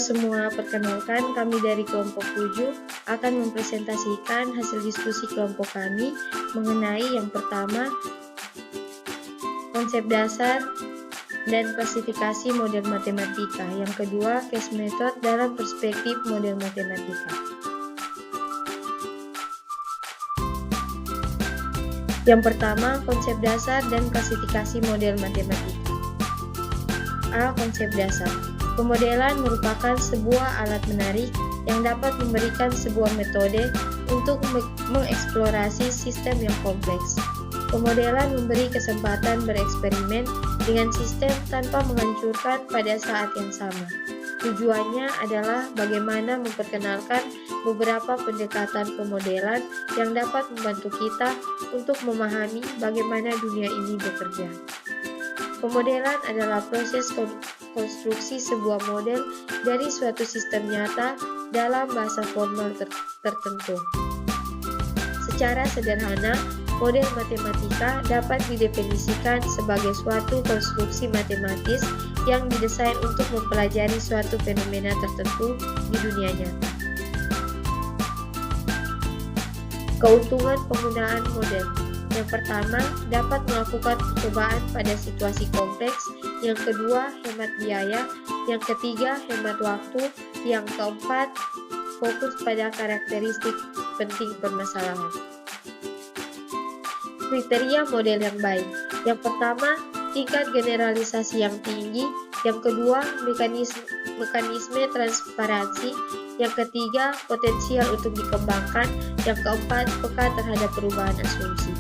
semua, perkenalkan kami dari kelompok 7 akan mempresentasikan hasil diskusi kelompok kami mengenai yang pertama, konsep dasar dan klasifikasi model matematika. Yang kedua, case method dalam perspektif model matematika. Yang pertama, konsep dasar dan klasifikasi model matematika. A. Konsep dasar. Pemodelan merupakan sebuah alat menarik yang dapat memberikan sebuah metode untuk mengeksplorasi sistem yang kompleks. Pemodelan memberi kesempatan bereksperimen dengan sistem tanpa menghancurkan pada saat yang sama. Tujuannya adalah bagaimana memperkenalkan beberapa pendekatan pemodelan yang dapat membantu kita untuk memahami bagaimana dunia ini bekerja. Pemodelan adalah proses konstruksi sebuah model dari suatu sistem nyata dalam bahasa formal tertentu. Secara sederhana, model matematika dapat didefinisikan sebagai suatu konstruksi matematis yang didesain untuk mempelajari suatu fenomena tertentu di dunia nyata. Keuntungan penggunaan model. Yang pertama, dapat melakukan percobaan pada situasi kompleks. Yang kedua, hemat biaya. Yang ketiga, hemat waktu. Yang keempat, fokus pada karakteristik penting permasalahan. Kriteria model yang baik. Yang pertama, tingkat generalisasi yang tinggi. Yang kedua, mekanisme transparansi. Yang ketiga, potensial untuk dikembangkan. Yang keempat, peka terhadap perubahan asumsi.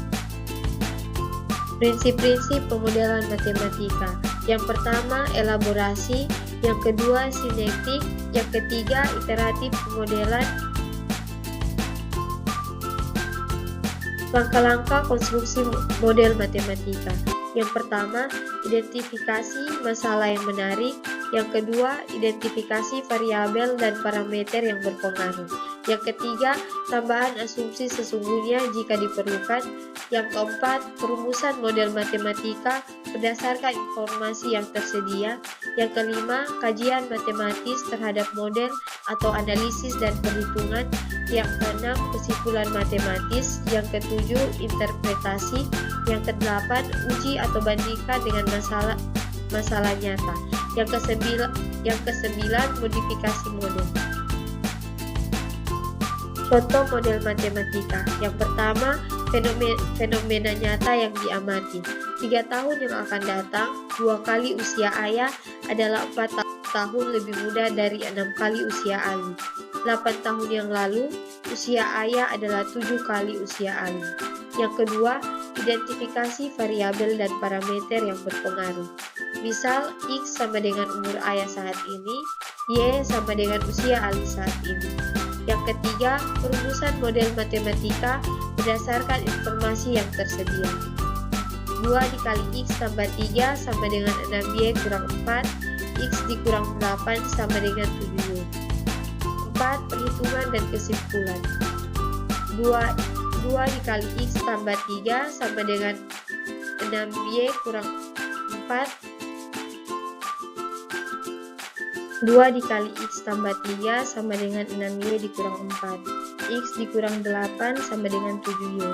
Prinsip-prinsip pemodelan matematika. Yang pertama, elaborasi. Yang kedua, sinektik. Yang ketiga, iteratif pemodelan. Langkah-langkah konstruksi model matematika. Yang pertama, identifikasi masalah yang menarik. Yang kedua, identifikasi variabel dan parameter yang berpengaruh. Yang ketiga, tambahan asumsi sesungguhnya jika diperlukan. Yang keempat, perumusan model matematika berdasarkan informasi yang tersedia. Yang kelima, kajian matematis terhadap model atau analisis dan perhitungan. Yang keenam, kesimpulan matematis. Yang ketujuh, interpretasi. Yang kedelapan, uji atau bandingkan dengan masalah nyata. Yang kesembilan, modifikasi model. Contoh model matematika. Yang pertama, fenomena nyata yang diamati. 3 tahun yang akan datang, 2 kali usia ayah adalah 4 tahun lebih muda dari 6 kali usia Ali. 8 tahun yang lalu, usia ayah adalah 7 kali usia Ali. Yang kedua, identifikasi variabel dan parameter yang berpengaruh. Misal, X sama dengan umur ayah saat ini, Y sama dengan usia Ali saat ini. Yang ketiga, perumusan model matematika berdasarkan informasi yang tersedia. 2 dikali X tambah 3 sama dengan 6Y kurang 4, X dikurang 8 sama dengan 7Y. 4. Perhitungan dan kesimpulan. 2 dikali X tambah 3 sama dengan 6Y kurang 4. 2 dikali X tambah 3 sama dengan 6Y dikurang 4. X dikurang 8 sama dengan 7Y.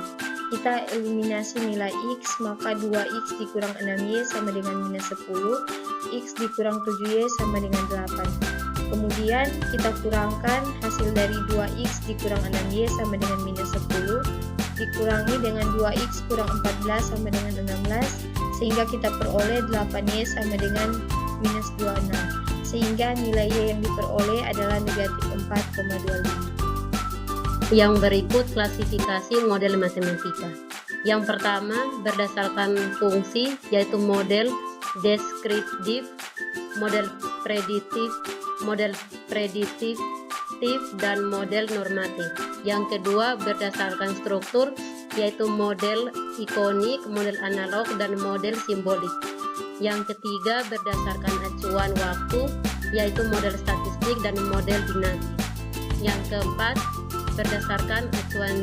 Kita eliminasi nilai X, maka 2X dikurang 6Y sama dengan minus 10. X dikurang 7Y sama dengan 8. Kemudian kita kurangkan hasil dari 2X dikurang 6Y sama dengan minus 10. Dikurangi dengan 2X kurang 14 sama dengan 16. Sehingga kita peroleh 8Y sama dengan minus 26. Sehingga nilai Y yang diperoleh adalah negatif 4,25. Yang berikut klasifikasi model matematika. Yang pertama, berdasarkan fungsi, yaitu model deskriptif, model prediktif, dan model normatif. Yang kedua, berdasarkan struktur, yaitu model ikonik, model analog, dan model simbolik. Yang ketiga, berdasarkan acuan waktu, yaitu model statistik dan model dinamik. Yang keempat, berdasarkan acuan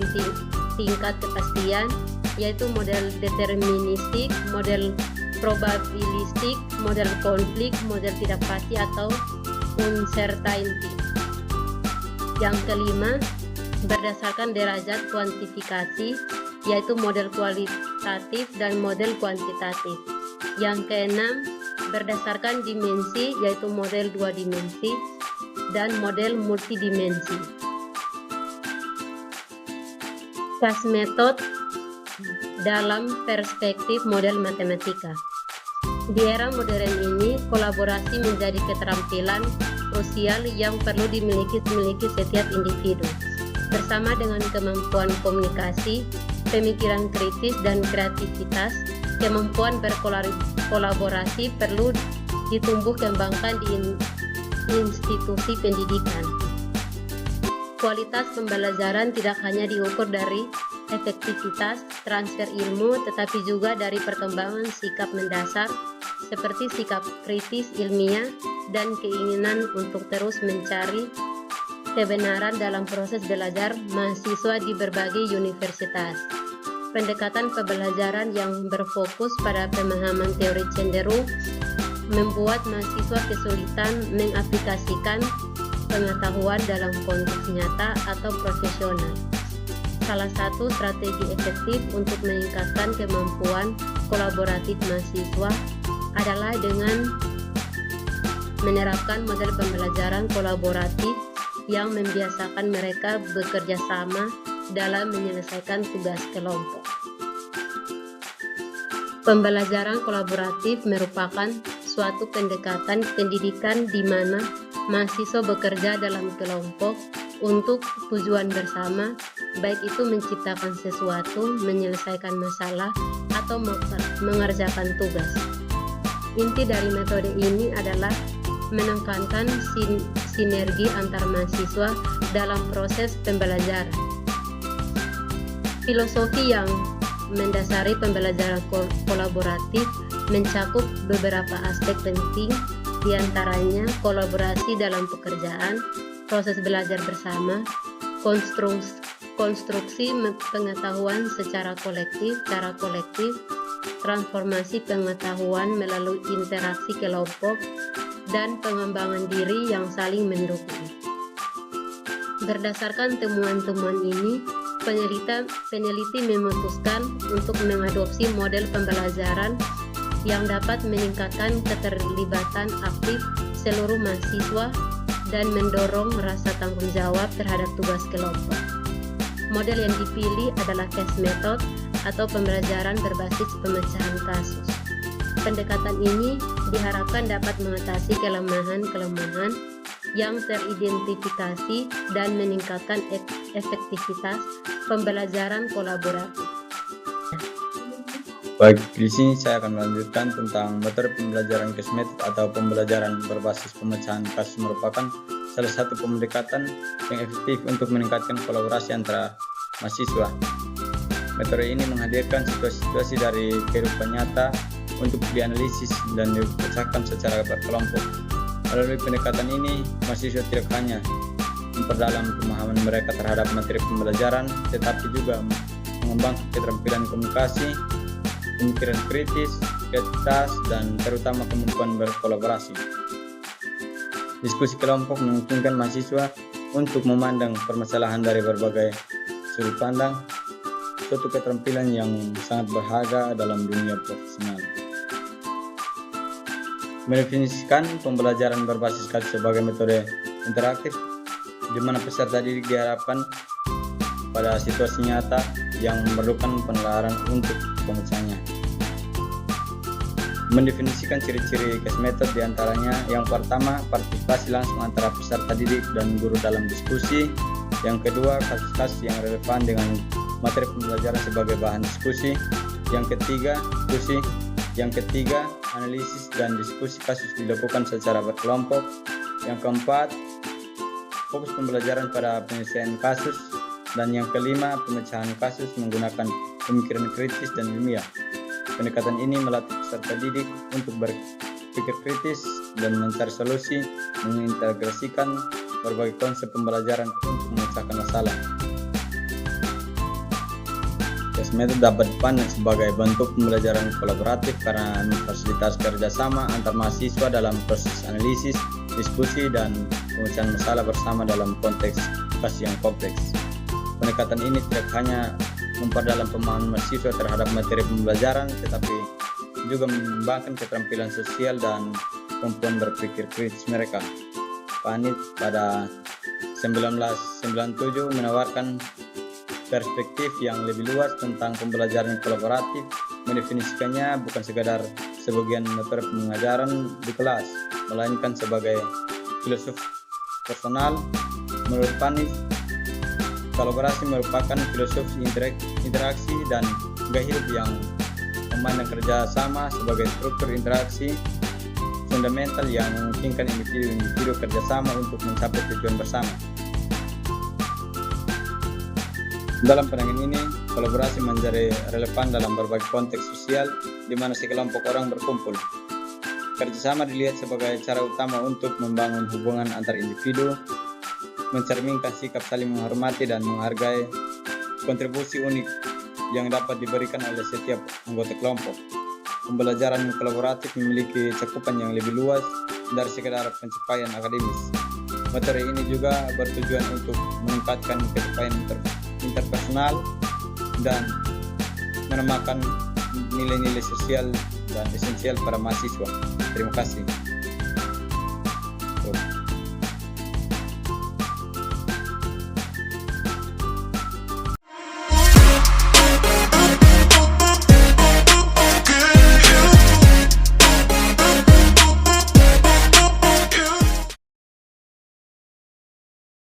tingkat kepastian, yaitu model deterministik, model probabilistik, model konflik, model tidak pasti atau uncertainty. Yang kelima, berdasarkan derajat kuantifikasi, yaitu model kualitatif dan model kuantitatif. Yang keenam, berdasarkan dimensi, yaitu model 2 dimensi dan model multidimensi. CAS method dalam perspektif model matematika. Di era modern ini, kolaborasi menjadi keterampilan krusial yang perlu dimiliki setiap individu. Bersama dengan kemampuan komunikasi, pemikiran kritis, dan kreativitas, kemampuan berkolaborasi perlu ditumbuh kembangkan di institusi pendidikan. Kualitas pembelajaran tidak hanya diukur dari efektivitas transfer ilmu, tetapi juga dari perkembangan sikap mendasar seperti sikap kritis ilmiah dan keinginan untuk terus mencari kebenaran dalam proses belajar mahasiswa di berbagai universitas. Pendekatan pembelajaran yang berfokus pada pemahaman teori cenderung membuat mahasiswa kesulitan mengaplikasikan pengetahuan dalam konteks nyata atau profesional. Salah satu strategi efektif untuk meningkatkan kemampuan kolaboratif mahasiswa adalah dengan menerapkan model pembelajaran kolaboratif yang membiasakan mereka bekerja sama dalam menyelesaikan tugas kelompok. Pembelajaran kolaboratif merupakan suatu pendekatan pendidikan di mana mahasiswa bekerja dalam kelompok untuk tujuan bersama, baik itu menciptakan sesuatu, menyelesaikan masalah, atau mengerjakan tugas. Inti dari metode ini adalah menekankan sinergi antar mahasiswa dalam proses pembelajaran. Filosofi yang mendasari pembelajaran kolaboratif mencakup beberapa aspek penting, di antaranya kolaborasi dalam pekerjaan, proses belajar bersama, konstruksi pengetahuan secara kolektif, transformasi pengetahuan melalui interaksi kelompok, dan pengembangan diri yang saling mendukung. Berdasarkan temuan-temuan ini, peneliti memutuskan untuk mengadopsi model pembelajaran yang dapat meningkatkan keterlibatan aktif seluruh mahasiswa dan mendorong rasa tanggung jawab terhadap tugas kelompok. Model yang dipilih adalah CAS method atau pembelajaran berbasis pemecahan kasus. Pendekatan ini diharapkan dapat mengatasi kelemahan-kelemahan yang teridentifikasi dan meningkatkan efektivitas pembelajaran kolaboratif. Baik, di sini saya akan melanjutkan tentang metode pembelajaran CAS method atau pembelajaran berbasis pemecahan kasus merupakan salah satu pendekatan yang efektif untuk meningkatkan kolaborasi antara mahasiswa. Metode ini menghadirkan situasi-situasi dari kehidupan nyata untuk dianalisis dan dipecahkan secara berkelompok. Melalui pendekatan ini, mahasiswa tidak hanya memperdalam pemahaman mereka terhadap materi pembelajaran, tetapi juga mengembangkan keterampilan komunikasi, pemikiran kritis, kreativitas, dan terutama kemampuan berkolaborasi. Diskusi kelompok memungkinkan mahasiswa untuk memandang permasalahan dari berbagai sudut pandang, suatu keterampilan yang sangat berharga dalam dunia profesional. Mendefinisikan pembelajaran berbasis kasus sebagai metode interaktif, di mana peserta didik diharapkan pada situasi nyata yang memerlukan penelaran untuk pemecahannya. Mendefinisikan ciri-ciri CAS method diantaranya yang pertama, partisipasi langsung antara peserta didik dan guru dalam diskusi. Yang kedua, kasus-kasus yang relevan dengan materi pembelajaran sebagai bahan diskusi. Yang ketiga, diskusi. Yang ketiga, analisis dan diskusi kasus dilakukan secara berkelompok. Yang keempat, fokus pembelajaran pada penyelesaian kasus. Dan yang kelima, pemecahan kasus menggunakan pemikiran kritis dan ilmiah. Pendekatan ini melatih peserta didik untuk berpikir kritis dan mencari solusi, mengintegrasikan berbagai konsep pembelajaran untuk memecahkan masalah. CAS method dapat dipandang sebagai bentuk pembelajaran kolaboratif karena memfasilitasi kerjasama antar mahasiswa dalam proses analisis, diskusi, dan pemecahan masalah bersama dalam konteks kasus yang kompleks. Pendekatan ini tidak hanya memperdalam pemahaman mahasiswa terhadap materi pembelajaran, tetapi juga mengembangkan keterampilan sosial dan kemampuan berpikir kritis mereka. Panit pada 1997 menawarkan perspektif yang lebih luas tentang pembelajaran kolaboratif, mendefinisikannya bukan sekadar sebagian materi pengajaran di kelas, melainkan sebagai filosofi personal. Menurut Panit, kolaborasi merupakan filosofi interaksi dan gaya hidup yang memandang kerja sama sebagai struktur interaksi fundamental yang memungkinkan individu kerjasama untuk mencapai tujuan bersama. Dalam pandangan ini, kolaborasi menjadi relevan dalam berbagai konteks sosial di mana sekelompok orang berkumpul. Kerjasama dilihat sebagai cara utama untuk membangun hubungan antar individu, mencerminkan sikap saling menghormati dan menghargai kontribusi unik yang dapat diberikan oleh setiap anggota kelompok. Pembelajaran kolaboratif memiliki cakupan yang lebih luas dari sekedar pencapaian akademis. Materi ini juga bertujuan untuk meningkatkan keterkaitan interpersonal dan menambahkan nilai-nilai sosial dan esensial para mahasiswa. Terima kasih.